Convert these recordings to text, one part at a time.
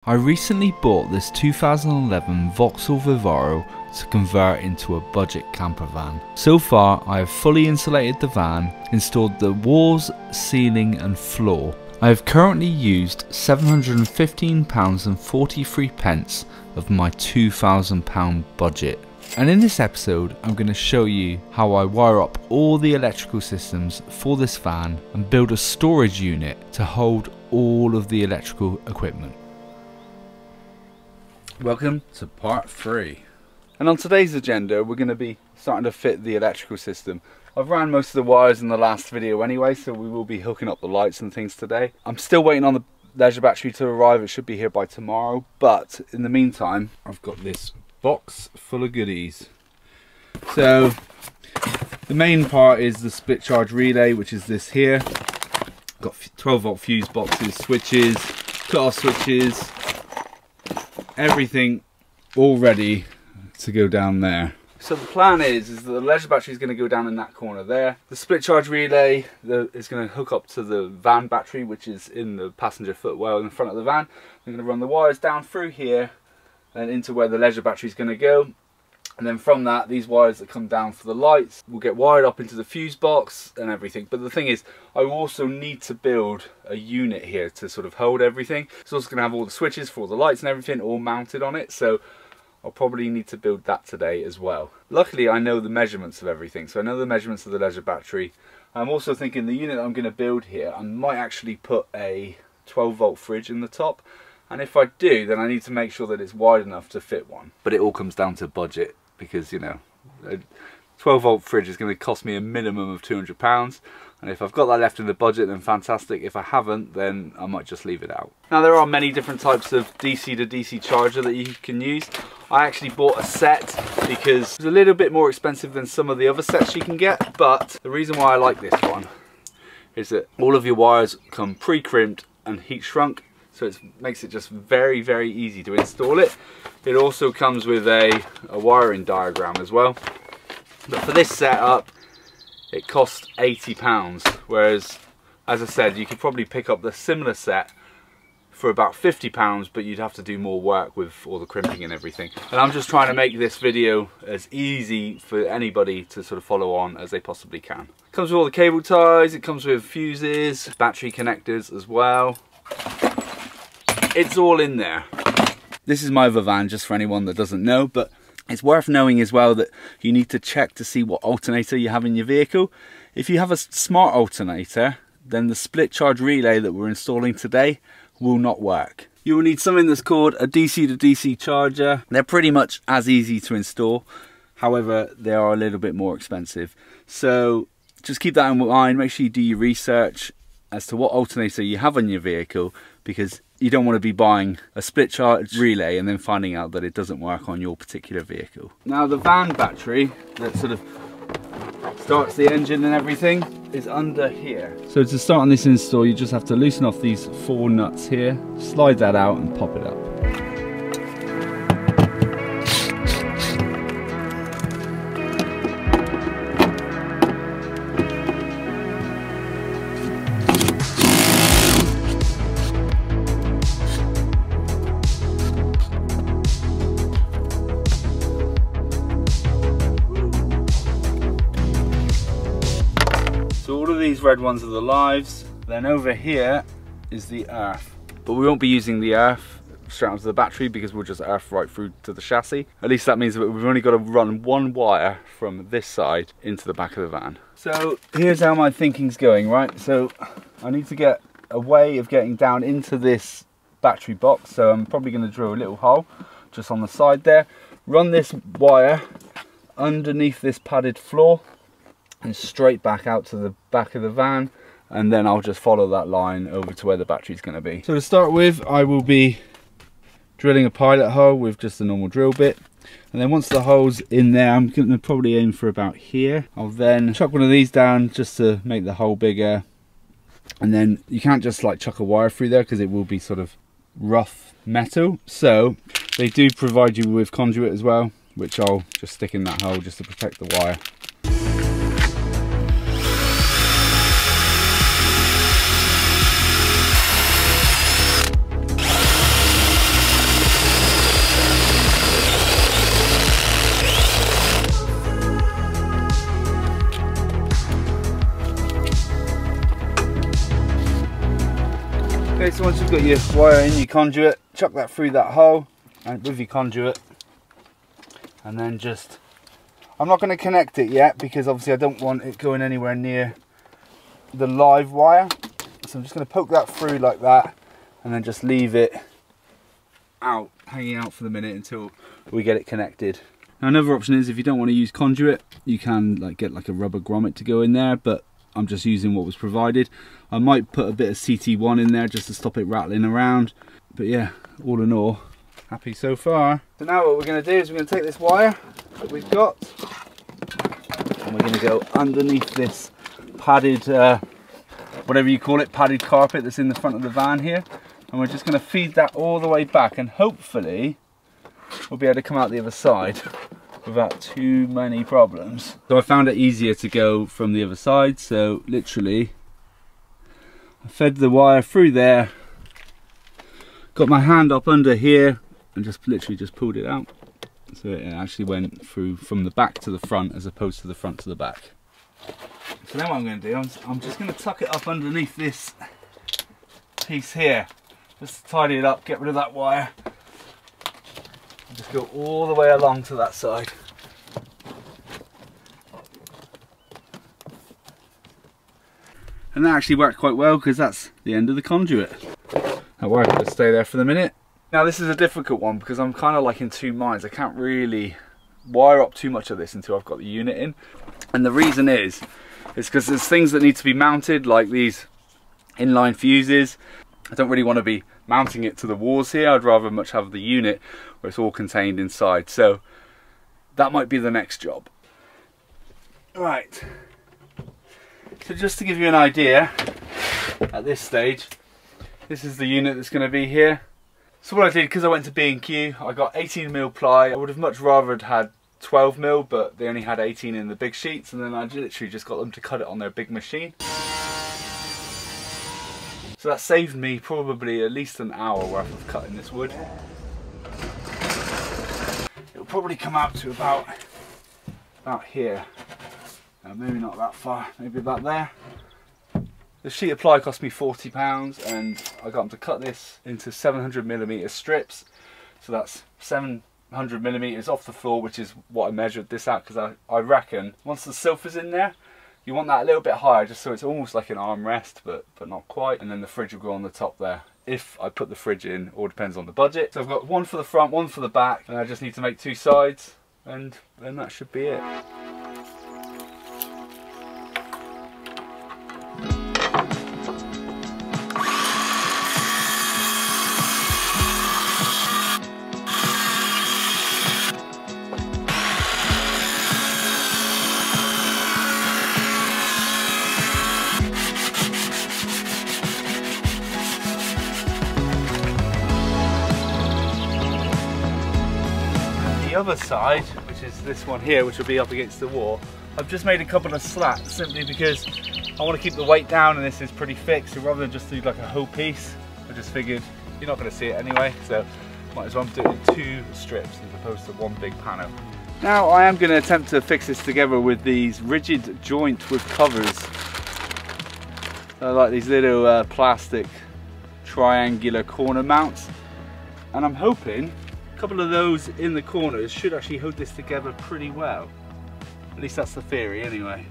I recently bought this 2011 Vauxhall Vivaro to convert into a budget camper van. So far I have fully insulated the van, installed the walls, ceiling and floor. I have currently used £715.43 of my £2,000 budget. And in this episode I'm going to show you how I wire up all the electrical systems for this van and build a storage unit to hold all of the electrical equipment. Welcome to part 3. And on today's agenda we're going to be starting to fit the electrical system. I've ran most of the wires in the last video anyway, so we will be hooking up the lights and things today. I'm still waiting on the leisure battery to arrive. It should be here by tomorrow, but in the meantime I've got this box full of goodies. So the main part is the split charge relay, which is this here. Got 12 volt fuse boxes, switches, cut off switches, everything all ready to go down there. So the plan is that the leisure battery is going to go down in that corner there. The split charge relay is going to hook up to the van battery, which is in the passenger footwell in the front of the van. I'm going to run the wires down through here and into where the leisure battery is going to go. And then from that, these wires that come down for the lights will get wired up into the fuse box and everything. But the thing is, I will also need to build a unit here to sort of hold everything. It's also going to have all the switches for all the lights and everything all mounted on it. So I'll probably need to build that today as well. Luckily, I know the measurements of everything. So I know the measurements of the leisure battery. I'm also thinking the unit I'm going to build here, I might actually put a 12 volt fridge in the top. And if I do, then I need to make sure that it's wide enough to fit one. But it all comes down to budget. Because, you know, a 12 volt fridge is going to cost me a minimum of £200, and if I've got that left in the budget, then fantastic. If I haven't, then I might just leave it out. Now, there are many different types of DC to DC charger that you can use. I actually bought a set because it's a little bit more expensive than some of the other sets you can get, but the reason why I like this one is that all of your wires come pre-crimped and heat shrunk. So it makes it just very, very easy to install it. It also comes with a wiring diagram as well. But for this setup, it cost £80. Whereas, as I said, you could probably pick up the similar set for about £50, but you'd have to do more work with all the crimping and everything. And I'm just trying to make this video as easy for anybody to sort of follow on as they possibly can. It comes with all the cable ties, it comes with fuses, battery connectors as well. It's all in there. This is my other van, just for anyone that doesn't know, but it's worth knowing as well that you need to check to see what alternator you have in your vehicle. If you have a smart alternator, then the split charge relay that we're installing today will not work. You will need something that's called a DC to DC charger. They're pretty much as easy to install, however they are a little bit more expensive. So just keep that in mind. Make sure you do your research as to what alternator you have on your vehicle, because you don't want to be buying a split charge relay and then finding out that it doesn't work on your particular vehicle. Now the van battery that sort of starts the engine and everything is under here. So to start on this install, you just have to loosen off these 4 nuts here, slide that out and pop it up. These red ones are the lives. Then over here is the earth, but we won't be using the earth straight onto the battery because we'll just earth right through to the chassis. At least that means that we've only got to run one wire from this side into the back of the van. So here's how my thinking's going, right? So I need to get a way of getting down into this battery box, so I'm probably going to drill a little hole just on the side there, run this wire underneath this padded floor and straight back out to the back of the van, and then I'll just follow that line over to where the battery's going to be. So to start with, I will be drilling a pilot hole with just a normal drill bit, and then once the hole's in there, I'm going to probably aim for about here. I'll then chuck one of these down just to make the hole bigger, and then you can't just like chuck a wire through there because it will be sort of rough metal, so they do provide you with conduit as well, which I'll just stick in that hole just to protect the wire. so once you've got your wire in your conduit, chuck that through that hole and with your conduit, and then just, I'm not going to connect it yet because obviously I don't want it going anywhere near the live wire, so I'm just going to poke that through like that and then just leave it out, hanging out for the minute until we get it connected. Now another option is if you don't want to use conduit, you can get like a rubber grommet to go in there, but I'm just using what was provided. I might put a bit of CT1 in there just to stop it rattling around, but yeah, all in all, happy so far. So now what we're going to do is we're going to take this wire that we've got and we're going to go underneath this padded, whatever you call it, padded carpet that's in the front of the van here, and we're just going to feed that all the way back, and hopefully we'll be able to come out the other side without too many problems. So I found it easier to go from the other side, so literally I fed the wire through there, got my hand up under here and just literally just pulled it out. So it actually went through from the back to the front as opposed to the front to the back. So then what I'm going to do, I'm just going to tuck it up underneath this piece here, just to tidy it up, get rid of that wire. Just go all the way along to that side. And that actually worked quite well because that's the end of the conduit. That wire could just stay there for the minute. Now this is a difficult one because I'm kind of like in two minds. I can't really wire up too much of this until I've got the unit in. And the reason is because there's things that need to be mounted, like these inline fuses. I don't really want to be mounting it to the walls here. I'd rather much have the unit where it's all contained inside. So that might be the next job. Right. So just to give you an idea, at this stage, this is the unit that's going to be here. So what I did, because I went to B&Q, I got 18mm ply. I would have much rather had 12mm, but they only had 18 in the big sheets, and then I literally just got them to cut it on their big machine. So that saved me probably at least an hour worth of cutting this wood. It'll probably come out to about here. Maybe not that far, maybe about there. The sheet of ply cost me £40, and I got them to cut this into 700mm strips. So that's 700mm off the floor, which is what I measured this at, because I reckon once the sofa's in there, you want that a little bit higher, just so it's almost like an armrest, but not quite. And then the fridge will go on the top there. If I put the fridge in, all depends on the budget. So I've got one for the front, one for the back, and I just need to make two sides, and then that should be it. The other side, which is this one here, which will be up against the wall, I've just made a couple of slats simply because I want to keep the weight down, and this is pretty thick, so rather than just do like a whole piece, I just figured you're not going to see it anyway, so might as well do it in two strips as opposed to one big panel. Now I am going to attempt to fix this together with these rigid joint with covers. Like these little plastic triangular corner mounts, and I'm hoping a couple of those in the corners should actually hold this together pretty well. At least that's the theory anyway.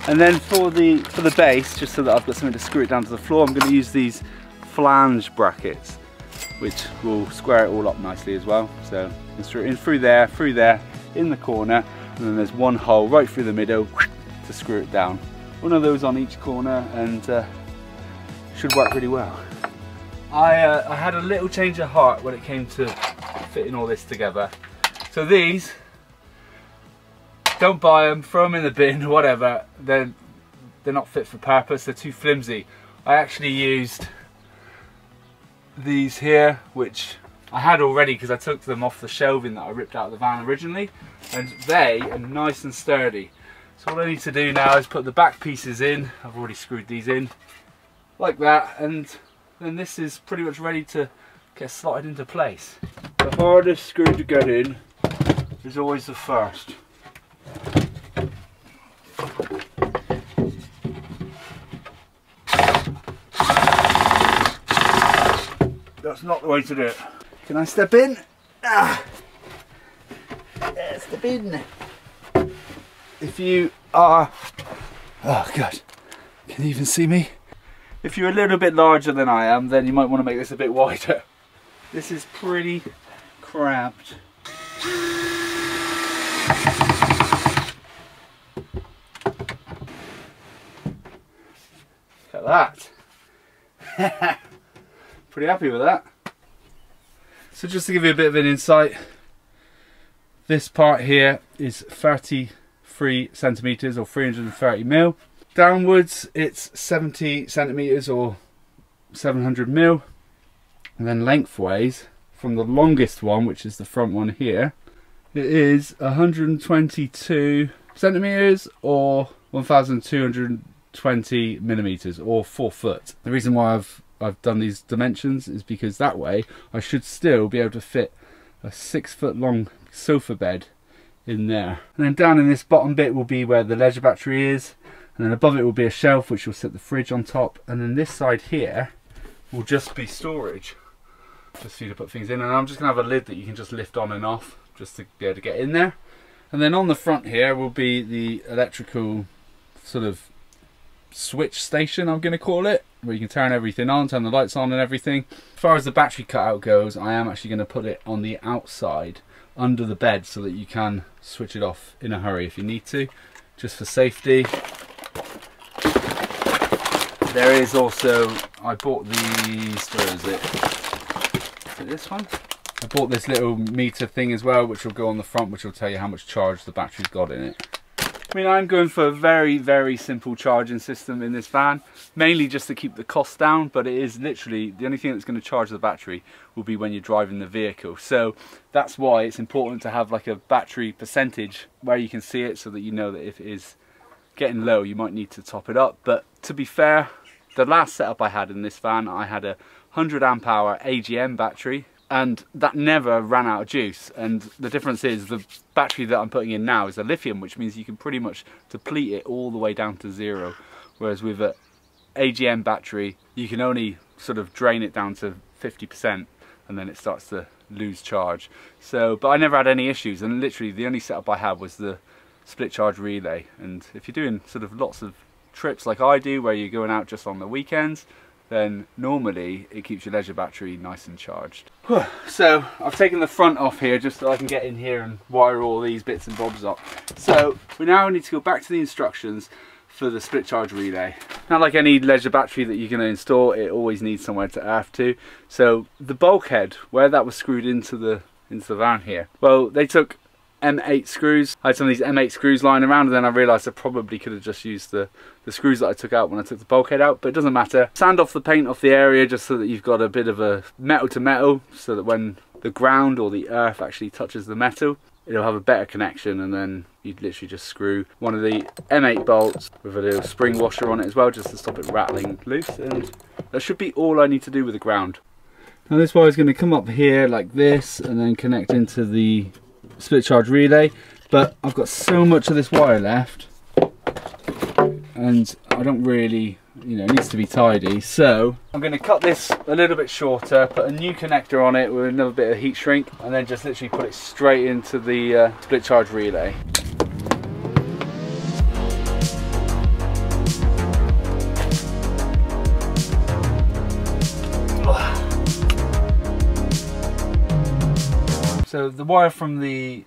And then for the base, just so that I've got something to screw it down to the floor, I'm going to use these flange brackets, which will square it all up nicely as well. So insert in through there, in the corner, and then there's one hole right through the middle to screw it down. One of those on each corner, and should work really well. I had a little change of heart when it came to fitting all this together. So these, don't buy them, throw them in the bin, whatever. They're not fit for purpose, they're too flimsy. I actually used these here, which I had already because I took them off the shelving that I ripped out of the van originally, and they are nice and sturdy. So all I need to do now is put the back pieces in. I've already screwed these in like that, and then this is pretty much ready to gets slotted into place. The hardest screw to get in is always the first. That's not the way to do it. Can I step in? Ah! Yeah, step in. If you are... Oh God, can you even see me? If you're a little bit larger than I am, then you might want to make this a bit wider. This is pretty cramped. Look at that. Pretty happy with that. So just to give you a bit of an insight, this part here is 33 centimeters or 330 mil. Downwards it's 70 centimeters or 700 mil. And then lengthways, from the longest one, which is the front one here, it is 122 centimeters or 1220 millimeters or 4 foot. The reason why I've done these dimensions is because that way I should still be able to fit a 6 foot long sofa bed in there. And then down in this bottom bit will be where the leisure battery is, and then above it will be a shelf which will sit the fridge on top, and then this side here will just be storage, just for you to put things in. And I'm just going to have a lid that you can just lift on and off just to be able to get in there. And then on the front here will be the electrical sort of switch station, I'm going to call it, where you can turn everything on, turn the lights on and everything. As far as the battery cutout goes, I am actually going to put it on the outside under the bed so that you can switch it off in a hurry if you need to, just for safety. There is also, I bought these, where is it? Is it this one? I bought this little meter thing as well, which will go on the front, which will tell you how much charge the battery's got in it. I mean, I'm going for a very, very simple charging system in this van, mainly just to keep the cost down, but it is literally the only thing that's going to charge the battery will be when you're driving the vehicle. So that's why it's important to have like a battery percentage where you can see it, so that you know that if it is getting low, you might need to top it up. But to be fair, the last setup I had in this van, I had a 100 amp hour AGM battery, and that never ran out of juice. And the difference is the battery that I'm putting in now is a lithium, which means you can pretty much deplete it all the way down to zero, whereas with an AGM battery you can only sort of drain it down to 50% and then it starts to lose charge. So, but I never had any issues, and literally the only setup I had was the split charge relay. And if you're doing sort of lots of trips like I do, where you're going out just on the weekends, then normally it keeps your leisure battery nice and charged. So I've taken the front off here just so I can get in here and wire all these bits and bobs up. So we now need to go back to the instructions for the split charge relay. Now, like any leisure battery that you're going to install, it always needs somewhere to earth to. So the bulkhead, where that was screwed into the van here, well, they took M8 screws. I had some of these M8 screws lying around, and then I realised I probably could have just used the screws that I took out when I took the bulkhead out, but it doesn't matter. Sand off the paint off the area just so that you've got a bit of a metal to metal, so that when the ground or the earth actually touches the metal, it'll have a better connection. And then you'd literally just screw one of the M8 bolts with a little spring washer on it as well, just to stop it rattling loose, and that should be all I need to do with the ground. Now this wire is going to come up here like this and then connect into the split charge relay, but I've got so much of this wire left and I don't really, you know, it needs to be tidy, so I'm going to cut this a little bit shorter, put a new connector on it with another bit of heat shrink, and then just literally put it straight into the split charge relay. So the wire from the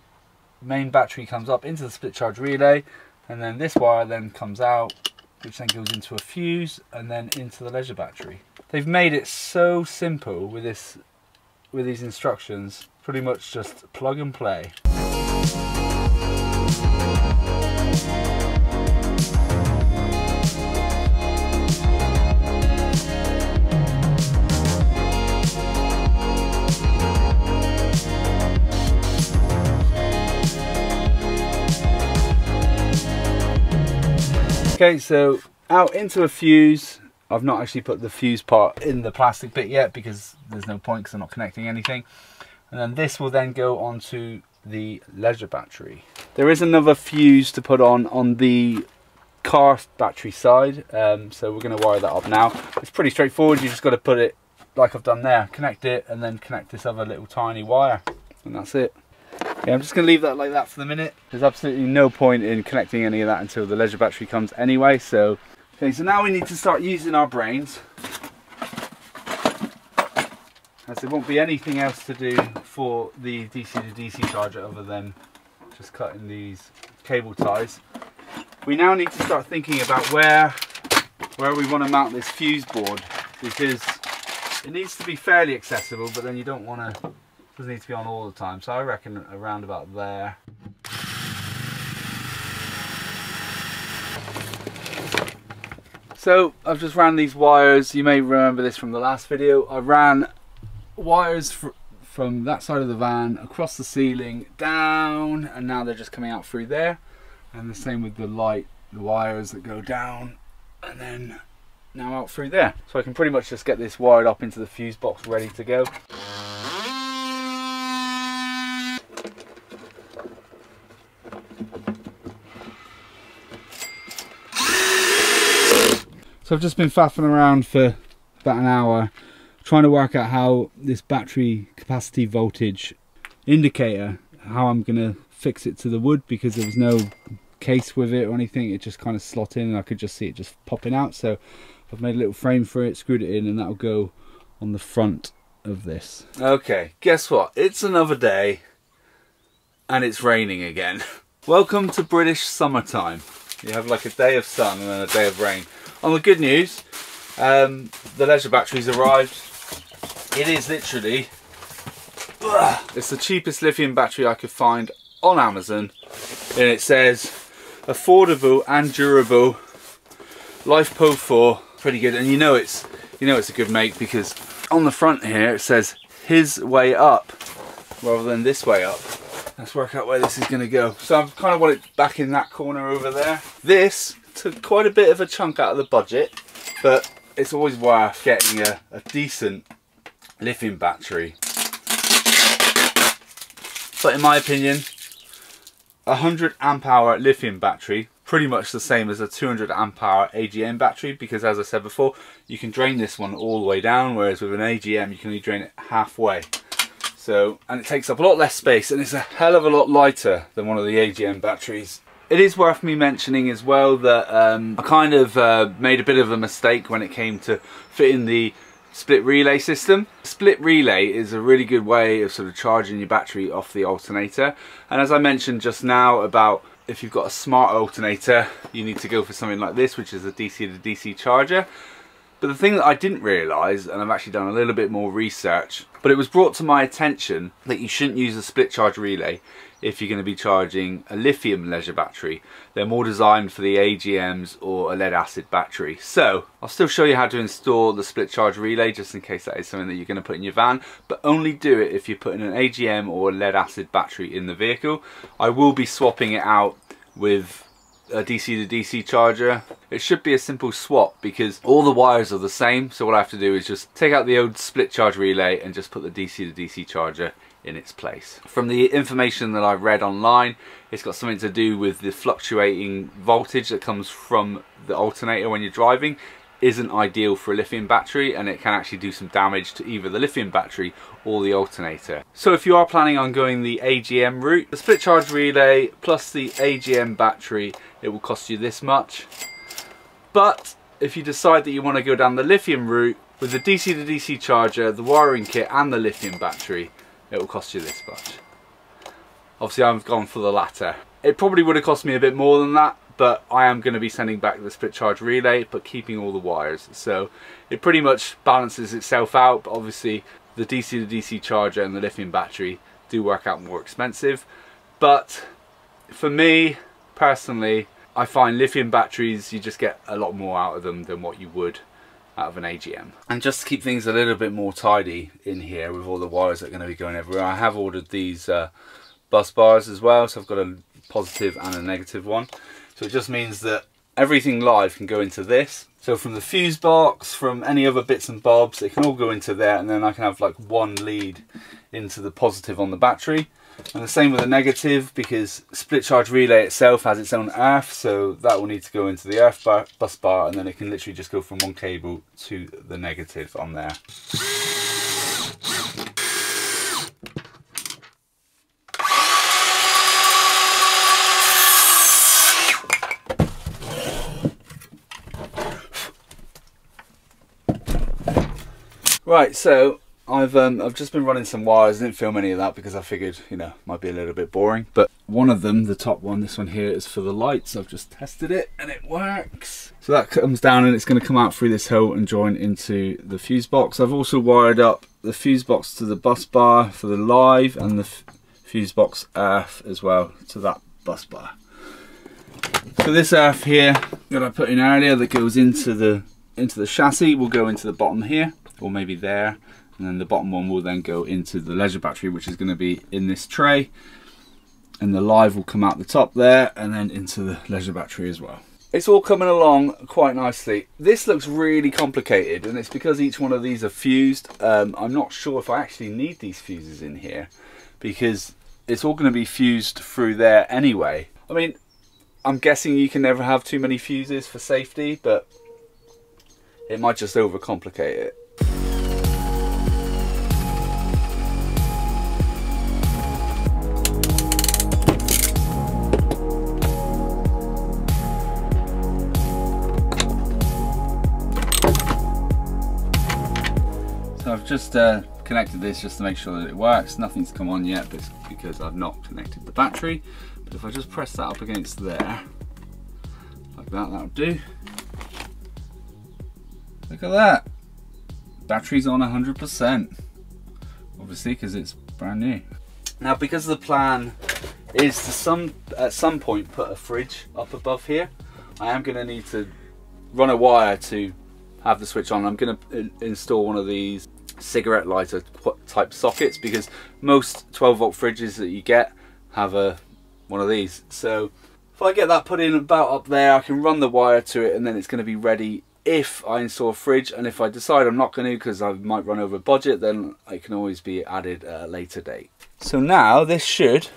main battery comes up into the split charge relay, and then this wire then comes out, which then goes into a fuse and then into the leisure battery. They've made it so simple with these instructions, pretty much just plug and play. Okay, so out into a fuse, I've not actually put the fuse part in the plastic bit yet because there's no point because I'm not connecting anything. And then this will then go onto the leisure battery. There is another fuse to put on the car battery side, so we're going to wire that up now. It's pretty straightforward. You just got to put it like I've done there, connect it, and then connect this other little tiny wire, and that's it. Yeah, I'm just going to leave that like that for the minute. There's absolutely no point in connecting any of that until the leisure battery comes anyway. So okay, so now we need to start using our brains, as there won't be anything else to do for the DC to DC charger other than just cutting these cable ties. We now need to start thinking about where we want to mount this fuse board, because it needs to be fairly accessible, but then you don't want to, it doesn't need to be on all the time. So I reckon around about there. So I've just ran these wires. You may remember this from the last video. I ran wires from that side of the van across the ceiling down, and now they're just coming out through there. And the same with the light, the wires that go down and then now out through there. So I can pretty much just get this wired up into the fuse box ready to go. So I've just been faffing around for about an hour trying to work out how this battery capacity voltage indicator, how I'm going to fix it to the wood, because there was no case with it or anything. It just kind of slot in and I could just see it just popping out. So I've made a little frame for it, screwed it in, and that'll go on the front of this. Okay, guess what? It's another day and it's raining again. Welcome to British summertime. You have like a day of sun and then a day of rain. On the good news, the leisure battery's arrived. It is literally, it's the cheapest lithium battery I could find on Amazon, and it says affordable and durable, LiFePO 4. Pretty good, and you know it's a good make because on the front here it says his way up rather than this way up. Let's work out where this is going to go. So I kind of want it back in that corner over there. This took quite a bit of a chunk out of the budget, but it's always worth getting a decent lithium battery. But in my opinion, a 100 amp hour lithium battery, pretty much the same as a 200 amp hour AGM battery, because as I said before, you can drain this one all the way down, whereas with an AGM you can only drain it halfway. So, and it takes up a lot less space, and it's a hell of a lot lighter than one of the AGM batteries. It is worth me mentioning as well that I kind of made a bit of a mistake when it came to fitting the split relay system. Split relay is a really good way of sort of charging your battery off the alternator, and as I mentioned just now about if you've got a smart alternator, you need to go for something like this, which is a DC to DC charger. But the thing that I didn't realise, and I've actually done a little bit more research, but it was brought to my attention that you shouldn't use a split charge relay if you're going to be charging a lithium leisure battery. They're more designed for the AGMs or a lead acid battery. So I'll still show you how to install the split charge relay, just in case that is something that you're going to put in your van, but only do it if you're putting an AGM or a lead acid battery in the vehicle. I will be swapping it out with a DC to DC charger. It should be a simple swap because all the wires are the same, so what I have to do is just take out the old split charge relay and just put the DC to DC charger in its place. From the information that I've read online, it's got something to do with the fluctuating voltage that comes from the alternator when you're driving isn't ideal for a lithium battery, and it can actually do some damage to either the lithium battery or the alternator. So if you are planning on going the AGM route, the split charge relay plus the AGM battery, it will cost you this much. But if you decide that you want to go down the lithium route with the DC to DC charger, the wiring kit and the lithium battery, it will cost you this much. Obviously I've gone for the latter. It probably would have cost me a bit more than that, but I am going to be sending back the split charge relay but keeping all the wires, so it pretty much balances itself out. But obviously the DC to DC charger and the lithium battery do work out more expensive, but for me personally, I find lithium batteries, you just get a lot more out of them than what you would out of an AGM. And just to keep things a little bit more tidy in here with all the wires that are going to be going everywhere, I have ordered these bus bars as well, so I've got a positive and a negative one. So it just means that everything live can go into this. So from the fuse box, from any other bits and bobs, it can all go into there, and then I can have like one lead into the positive on the battery. And the same with the negative, because split charge relay itself has its own earth, so that will need to go into the earth bus bar, and then it can literally just go from one cable to the negative on there. Right, so I've just been running some wires. I didn't film any of that because I figured, you know, might be a little bit boring. But one of them, the top one, this one here, is for the lights. I've just tested it and it works. So that comes down and it's going to come out through this hole and join into the fuse box. I've also wired up the fuse box to the bus bar for the live, and the fuse box earth as well to that bus bar. So this earth here that I put in earlier that goes into the chassis will go into the bottom here, or maybe there, and then the bottom one will then go into the leisure battery, which is going to be in this tray, and the live will come out the top there and then into the leisure battery as well. It's all coming along quite nicely. This looks really complicated, and it's because each one of these are fused. I'm not sure if I actually need these fuses in here, because it's all going to be fused through there anyway. I mean, I'm guessing you can never have too many fuses for safety, but it might just overcomplicate it. So I've just connected this just to make sure that it works. Nothing's come on yet, but it's because I've not connected the battery. But if I just press that up against there, like that, that'll do. Look at that. Battery's on 100%. Obviously, because it's brand new. Now, because the plan is to at some point put a fridge up above here, I am going to need to run a wire to have the switch on. I'm going to install one of these cigarette lighter type sockets, because most 12-volt fridges that you get have one of these. So if I get that put in about up there, I can run the wire to it, and then it's going to be ready if I install a fridge. And if I decide I'm not going to, because I might run over budget, then it can always be added at a later date. So now this should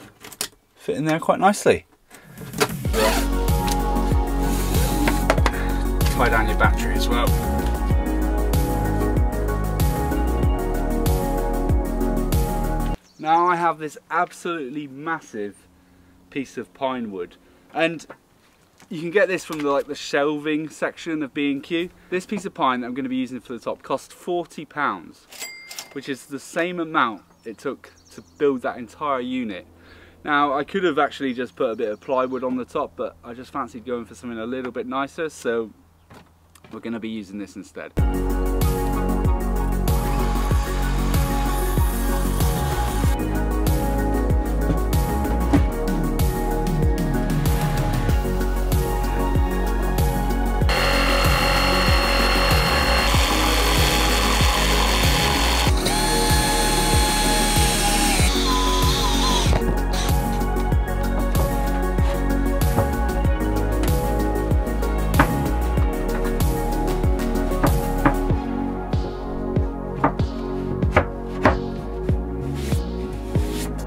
fit in there quite nicely. Tie down your battery as well. Now I have this absolutely massive piece of pine wood, and you can get this from the shelving section of B&Q. This piece of pine that I'm going to be using for the top cost £40, which is the same amount it took to build that entire unit. Now I could have actually just put a bit of plywood on the top, but I just fancied going for something a little bit nicer, so we're going to be using this instead.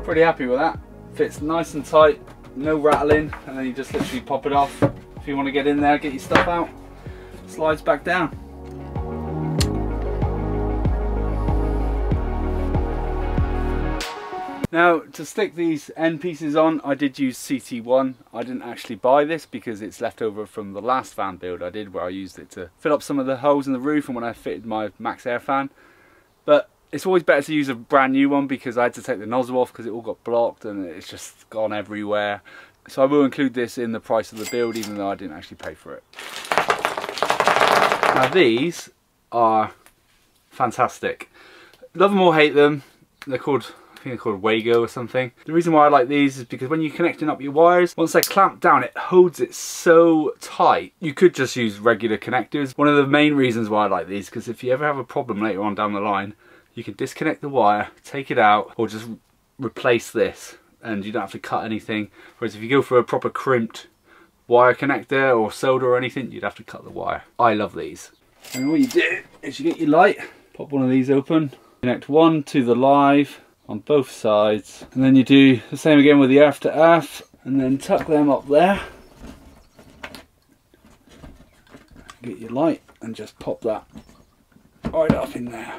Pretty happy with that. Fits nice and tight, no rattling, and then you just literally pop it off. If you want to get in there, get your stuff out, slides back down. Now to stick these end pieces on, I did use CT1. I didn't actually buy this because it's left over from the last fan build I did, where I used it to fill up some of the holes in the roof and when I fitted my max air fan. But it's always better to use a brand new one, because I had to take the nozzle off because it all got blocked and it's just gone everywhere. So I will include this in the price of the build, even though I didn't actually pay for it. Now these are fantastic. Love them or hate them. They're called, I think they're called Wago or something. The reason why I like these is because when you're connecting up your wires, once they're clamped down, it holds it so tight. You could just use regular connectors. One of the main reasons why I like these, because if you ever have a problem later on down the line, you can disconnect the wire, take it out, or just replace this, and you don't have to cut anything. Whereas if you go for a proper crimped wire connector or solder or anything, you'd have to cut the wire. I love these. And all you do is you get your light, pop one of these open, connect one to the live on both sides, and then you do the same again with the earth to earth, and then tuck them up there. Get your light and just pop that right up in there.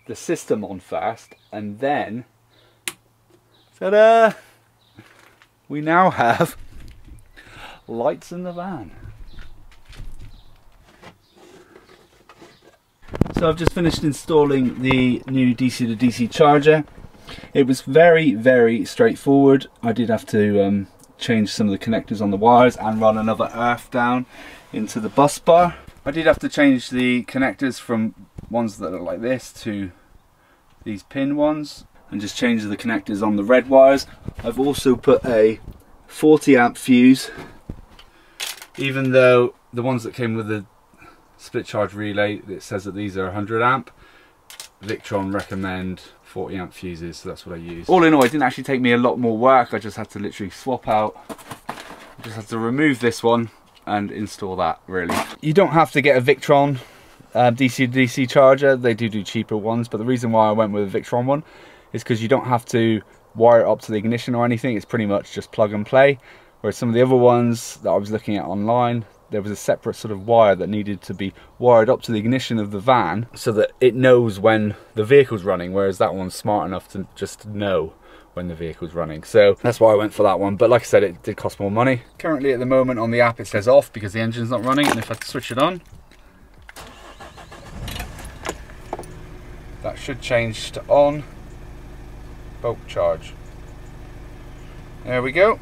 The system on first, and then ta-da! We now have lights in the van. So I've just finished installing the new DC to DC charger. It was very straightforward. I did have to change some of the connectors on the wires and run another earth down into the bus bar. I did have to change the connectors from ones that look like this to these pin ones, and just change the connectors on the red wires. I've also put a 40 amp fuse, even though the ones that came with the split charge relay, it says that these are 100 amp. Victron recommend 40 amp fuses, so that's what I use. All in all, it didn't actually take me a lot more work. I just had to literally swap out, just had to remove this one and install that, really. You don't have to get a Victron DC to DC charger. They do cheaper ones, but the reason why I went with a Victron one is because you don't have to wire it up to the ignition or anything. It's pretty much just plug and play. Whereas some of the other ones that I was looking at online, there was a separate sort of wire that needed to be wired up to the ignition of the van so that it knows when the vehicle's running, whereas that one's smart enough to just know when the vehicle's running. So that's why I went for that one, but like I said, it did cost more money. Currently at the moment on the app it says off because the engine's not running, and if I switch it on, that should change to on. Bulk charge. There we go.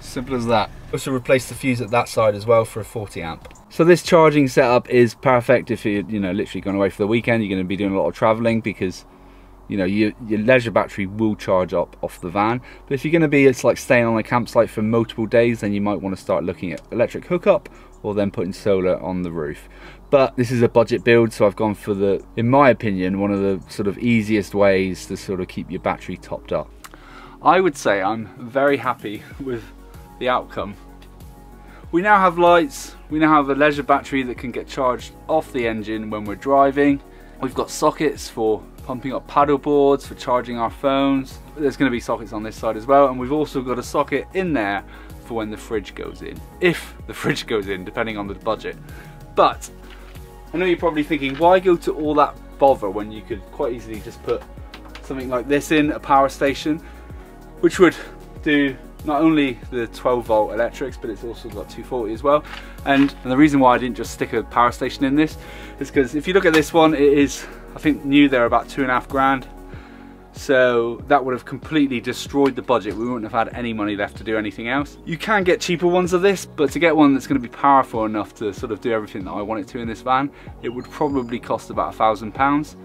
Simple as that. Also replace the fuse at that side as well for a 40 amp. So this charging setup is perfect if you're literally going away for the weekend. You're going to be doing a lot of traveling because your leisure battery will charge up off the van. But if you're going to be staying on a campsite for multiple days, then you might want to start looking at electric hookup or then putting solar on the roof. But this is a budget build, so I've gone for the, in my opinion, one of the sort of easiest ways to sort of keep your battery topped up. I would say I'm very happy with the outcome. We now have lights, we now have a leisure battery that can get charged off the engine when we're driving. We've got sockets for pumping up paddle boards, for charging our phones. There's going to be sockets on this side as well, and we've also got a socket in there for when the fridge goes in. If the fridge goes in, depending on the budget. But I know you're probably thinking, why go to all that bother when you could quite easily just put something like this in, a power station, which would do not only the 12 volt electrics, but it's also got 240 as well. And the reason why I didn't just stick a power station in this is because if you look at this one, it is, I think new, they're about $2.5 grand. So that would have completely destroyed the budget. We wouldn't have had any money left to do anything else. You can get cheaper ones of this, but to get one that's going to be powerful enough to sort of do everything that I want it to in this van, it would probably cost about £1,000.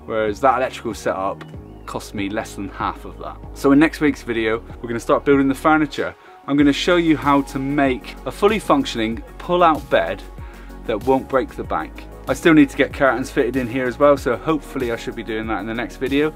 Whereas that electrical setup cost me less than half of that. So in next week's video, we're going to start building the furniture. I'm going to show you how to make a fully functioning pull-out bed that won't break the bank. I still need to get curtains fitted in here as well, so hopefully I should be doing that in the next video.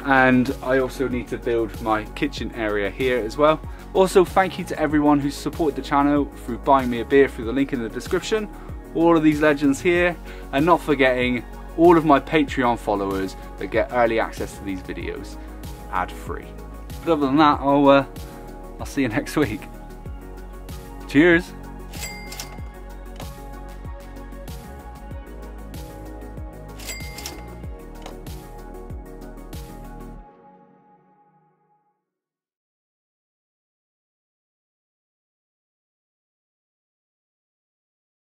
And I also need to build my kitchen area here as well. Also, thank you to everyone who's supported the channel through buying me a beer through the link in the description. All of these legends here, and not forgetting all of my Patreon followers that get early access to these videos ad-free. But other than that, I'll see you next week. Cheers!